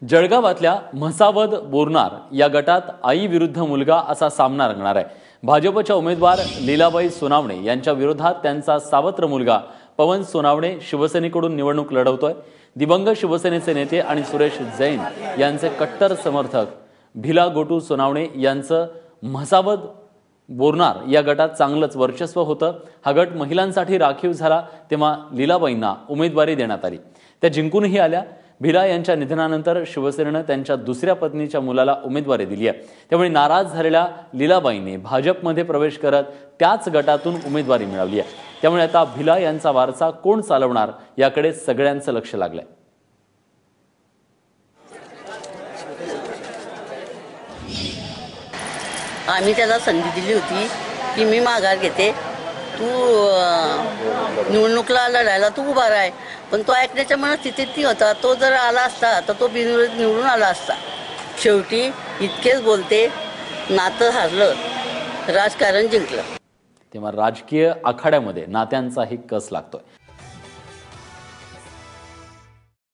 जळगावातल्या म्हसावद बोरनार या गटात आई विरुद्ध मुलगा असा सामना रंगणार आहे। भाजपच्या उमेदवार लीलाबाई सोनावणे यांच्या विरोधात त्यांचा सावत्र मुलगा पवन सोनावणे शिवसेनेकडून निवडणूक लढवतोय। दिवंगत शिवसेनेचे नेते आणि सुरेश जैन यांचे कट्टर समर्थक भिला गोटू सोनावणे यांचं म्हसावद बोरनार या गटात चांगलंच वर्चस्व होतं। हा गट महिलांसाठी राखीव झाला तेव्हा लीलाबाईंना उमेदवारी देण्यात आली, त्या जिंकूनही आल्या। भिला यांच्या निधनानंतर शिवसेनेने त्यांच्या दुसऱ्या पत्नीच्या मुलाला उमेदवारी दिली आहे। त्यामुळे नाराज झालेल्या लीलाबाईंनी भाजपमध्ये प्रवेश करत त्याच गटातून उमेदवारी मिळवली आहे। त्यामुळे आता भिला यांचा वारसा कोण चालवणार याकडे सगळ्यांचं लक्ष लागलंय। आम्ही त्याला संधी दिली होती की मी माघार घेते, तू निवडणुकीला लढायला तू उभा राह, पण तो ऐकण्याच्या मनस्थितीत ती होता। तो जर आला असता तर तो बिनविरोध निवडून आला असता। शेवटी इतकेच बोलते, नातं हारलं, राजकारण जिंकलं। तेव्हा राजकीय आखाड्यामध्ये नात्यांचाही कस लागतोय।